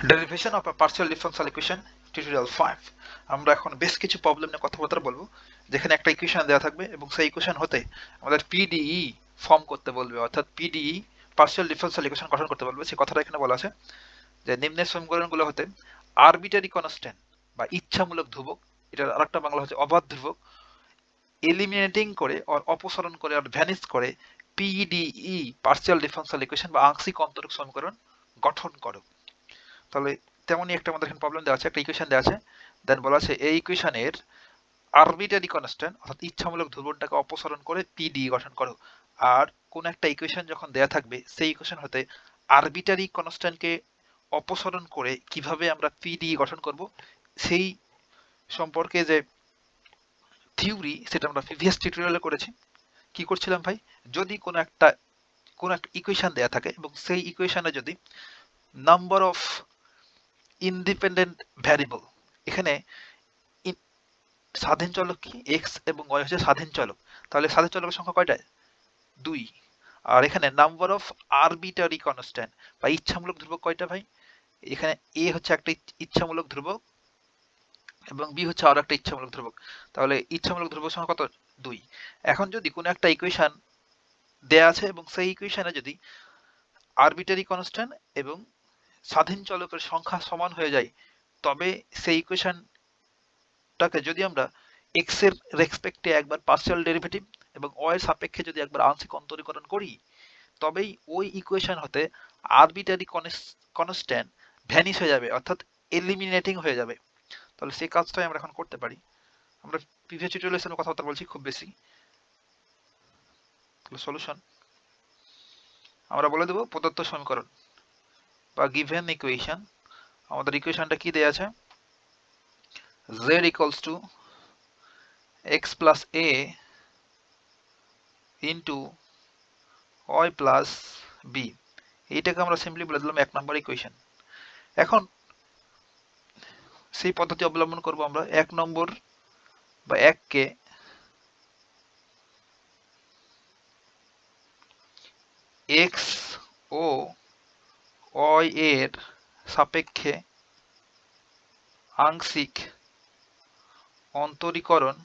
Derivation of a partial differential equation tutorial 5 আমরা এখন বেশ কিছু প্রবলেম নিয়ে কথাবার্তা বলবো যেখানে একটা ইকুয়েশন দেওয়া থাকবে এবং সেই ইকুয়েশন হতে আমাদের পিডিই ফর্ম করতে বলবে অর্থাৎ পিডিই পার্শিয়াল ডিফারেনশিয়াল ইকুয়েশন গঠন করতে বলবে সেই কথাটা এখানে বলা আছে যে নিম্নের সমীকরণগুলো হতে আরবিটারি কনস্ট্যান্ট বা ইচ্ছামূলক ধ্রুবক এটার আরেকটা বাংলা হচ্ছে অবাধ ধ্রুবক এলিমিনেটিং করে আর অপসারণ করে আর ভ্যানিশ করে পিডিই পার্শিয়াল ডিফারেনশিয়াল ইকুয়েশন বা আংশিক অন্তরক সমীকরণ গঠন করো। তাহলে তেমনই একটা আমাদের এখানে প্রবলেম দেওয়া আছে, একটা ইকুয়েশন দেওয়া আছে, দেন বলা আছে এই ইকুয়েশনের আরবিটারি কনস্ট্যান্ট অর্থাৎ ইচ্ছামূলক ধ্রুবকটাকে অপসারণ করে পিডি গঠন করো। আর কোন একটা ইকুয়েশন যখন দেয়া থাকবে সেই ইকুয়েশন হতে আরবিটারি কনস্ট্যান্টকে অপসারণ করে কিভাবে আমরা পিডি গঠন করব সেই সম্পর্কে যে থিওরি সেটা আমরা প্রিভিয়াস টিউটোরিয়ালে করেছি। কি করছিলাম ভাই, যদি কোন একটা ইকুয়েশন দেয়া থাকে এবং সেই ইকুয়েশনে যদি নাম্বার অফ ইন্ডিপেন্ডেন্ট ভ্যারিয়েবল, এখানে স্বাধীন চলক কি এক্স এবং ওয়াই হচ্ছে স্বাধীন চলক, তাহলে স্বাধীন চলকের সংখ্যা কয়টা? 2। আর এখানে নাম্বার অফ আরবিটারি কনস্ট্যান্ট বা ইচ্ছামূলক ধ্রুবক কয়টা ভাই? এখানে এ হচ্ছে একটা ইচ্ছামূলক ধ্রুবক এবং বি হচ্ছে আরো একটা ইচ্ছামূলক ধ্রুবক, তাহলে ইচ্ছামূলক ধ্রুবক সংখ্যা কত? 2। এখন যদি কোনো একটা ইকুয়েশন দেয়া আছে এবং সেই ইকুয়েশনে যদি আরবিটারি কনস্ট্যান্ট এবং স্বাধীন চলকের সংখ্যা সমান হয়ে যায়, তবে সেই ইকুয়েশনটাকে যদি আমরা এক্স এর রেসপেক্টে একবার পার্শিয়াল ডেরিভেটিভ এবং ওয়াই এর সাপেক্ষে যদি একবার আংশিক অন্তরীকরণ করি, তবেই ওই ইকুয়েশন হতে আরবিটারি কনস্ট্যান্ট ভ্যানিশ হয়ে যাবে অর্থাৎ এলিমিনেটিং হয়ে যাবে। তাহলে সেই কাজটাই আমরা এখন করতে পারি। আমরা প্রিভিয়াস টিউটোরিয়ালে কথাবার্তা বলছি খুব বেশি। সলিউশন আমরা বলে দেব প্রদত্ত সমীকরণ বা গিভেন ইকুয়েশন। আমাদের ইকুয়েশনটা কি দেয়া আছে? z equals to x plus a into y plus b, এইটাকে আমরা সিম্পলি বলে দিলাম 1 নম্বর ইকুয়েশন। এখন সেই পদ্ধতি অবলম্বন করব আমরা 1 নম্বর বা 1 কে x ও y এর সাপেক্ষে আংশিক অন্তরীকরণ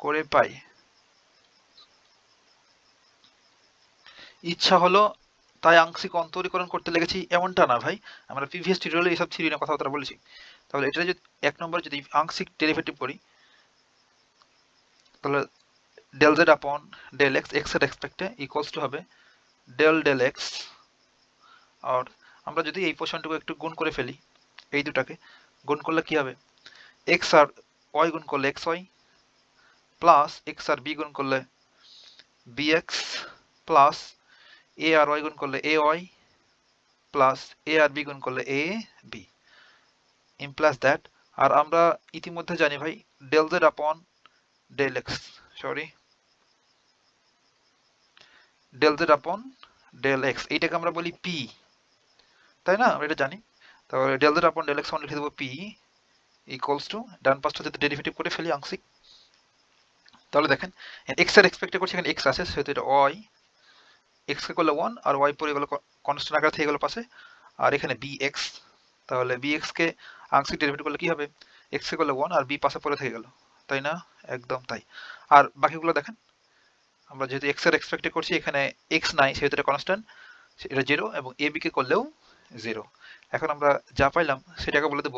করে পাই। ইচ্ছা হলো তাই আংশিক অন্তরীকরণ করতে লেগেছি এমনটা না ভাই, আমরা প্রিভিয়াস টিউটোরিয়ালে এইসব থিওরি নিয়ে কথাবার্তা বলেছি। তাহলে এটা যদি 1 নম্বর যদি আংশিক ডেরিভেটিভ করি, তাহলে del z upon del x, x এর রেসপেক্টে ইকুয়ালস টু হবে del x। আর আমরা যদি এই পোর্শনটুকু একটু গুণ করে ফেলি, এই দুটাকে গুণ করলে কি হবে? x আর y গুণ করলে xy প্লাস x আর b গুণ করলে bx প্লাস a আর y গুণ করলে ay প্লাস a আর b গুণ করলে ab ইমপ্লাস দ্যাট। আর আমরা ইতিমধ্যে জানি ভাই del z upon del x, sorry del z upon del x, এইটাকে আমরা বলি p, তাই না? আমরা এটা জানি। তাহলে del z upon del x সমান লিখে দেবো p ইকুয়ালস টু, ডান পাশটা যদি ডেরিভেটিভ করে ফেলি আংশিক, তাহলে দেখেন x এর এক্সপেক্ট করছি এখানে x আছে সেহেতু এটা y, x কে করলে 1 আর y পরে গেল কনস্ট্যান্ট আকারে থেকে গেল পাশে, আর এখানে bx, তাহলে bx কে আংশিক ডেরিভেটিভ করলে কি হবে? x কে করলে 1 আর b পাশে পরে থেকে গেল, তাই না? একদম তাই। আর বাকিগুলো দেখেন, আমরা যেহেতু x এর এক্সপেক্ট করছি এখানে x নাই সেহেতু এটা কনস্ট্যান্ট, এটা 0 এবং ab কে করলেও 0। এখন আমরা যা পাইলাম সেটাকে বলে দেব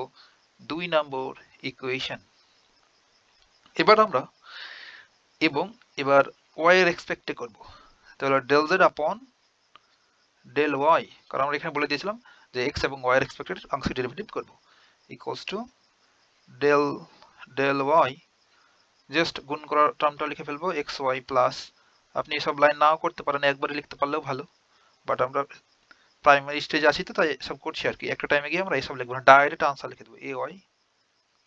2 নম্বর ইকুয়েশন। এবার আমরা এবার y এর এক্সপেক্টে করব, তাহলে del z upon del y, কারণ আমরা এখানে বলে দিয়েছিলাম যে x এবং y এর এক্সপেক্টেড আংশিক ডেরিভেটিভ করব, equals to del y, just গুণ করার টার্মটা লিখে ফেলবো xy প্লাস, আপনি এসব লাইন নাও করতে পারেন, একবারে লিখতে পারলেও ভালো, বাট আমরা প্রাইমারি স্টেজে আছি তো তাই সব করছি আর কি। একটা টাইমে গিয়ে আমরা এইসব লিখবো না, ডাইরেক্ট আনসার লিখে দেবো ay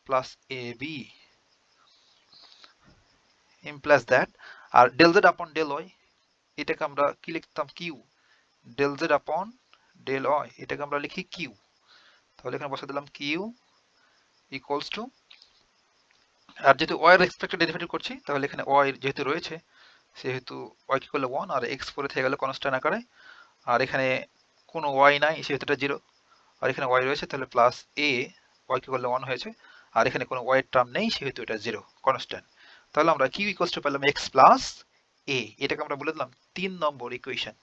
প্লাস ab ইমপ্লাস দ্যাট। আর del z upon del y, এটাকে আমরা কি লিখতাম? q, del z upon del y এটাকে আমরা লিখি q, তাহলে এখানে বসে দিলাম q ইকুয়ালস টু, আর যেহেতু y এর এক্সপেক্টেড ডেরিভেটিভ করছি তাহলে এখানে y যেহেতু রয়েছে সেহেতু y কি করলে 1 আর x পরে থেকে গেল কনস্ট্যান্ট আকারে, আর এখানে কোনো ওয়াই নাই সেহেতু এটা 0, আর এখানে ওয়াই রয়েছে তাহলে প্লাস এ, ওয়াই কে করলে 1 হয়েছে, আর এখানে কোনো ওয়াই এর টার্ম নেই সেহেতু এটা 0 কনস্ট্যান্ট। তাহলে আমরা কিউ ইকুয়ালস টু পেলাম x প্লাস এ, এটাকে আমরা বলে দিলাম 3 নম্বর ইকুয়েশন।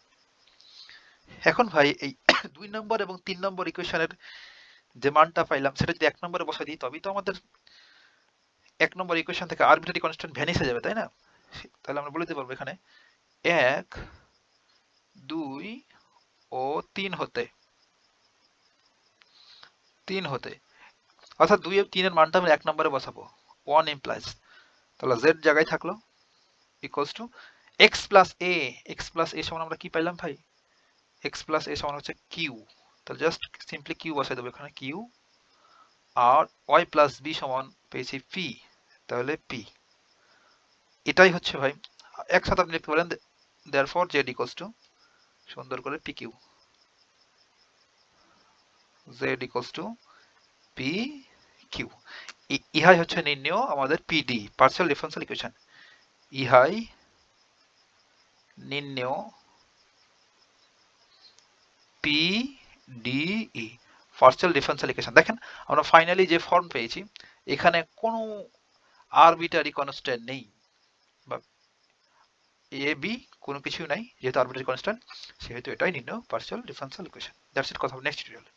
এখন ভাই এই 2 নম্বর এবং 3 নম্বর ইকুয়েশনের যে মানটা পাইলাম সেটা যদি 1 নম্বরে বসাই দিই তবেই তো আমাদের 1 নম্বর ইকুয়েশন থেকে আরবিট্রারি কনস্ট্যান্ট ভ্যানিশ হয়ে যাবে, তাই না? তাহলে আমরা বলে দিতে পারবো এখানে 1, 2 ও 3 হতে, অর্থাৎ 2 এবং 3 এর মানটা আমরা 1 নম্বরে বসাবো, 1 ইমপ্লাইজ, তাহলে z জায়গায় থাকলো equals to x plus a, x plus a সমান আমরা কি পাইলাম ভাই, x প্লাস a সমান হচ্ছে q, তাহলে জাস্ট সিম্পলি q বসাই দেবো এখানে q, আর y প্লাস b সমান পেয়েছি p, তাহলে p, এটাই হচ্ছে ভাই একসাথে আপনি লিখতে পারেন therefore z equals to সুন্দর করে pq, z equals to pq, ইহাই হচ্ছে নির্ণয় আমাদের pd পার্শিয়াল ডিফারেনশিয়াল ইকুয়েশন, ইহাই নির্ণয় PDE পার্শিয়াল ডিফারেনশিয়াল ইকুয়েশন। দেখেন আমরা ফাইনালি যে ফর্ম পেয়েছি এখানে কোনো আরবিটারি কনস্ট্যান্ট নেই, বা এ বি কোনো কিছু নাই, যেহেতু আরবিটারি কনস্ট্যান্ট সেহেতু এটাই নির্ণয় partial differential equation. That's it, কথা হবে নেক্সট টিউটোরিয়ালে।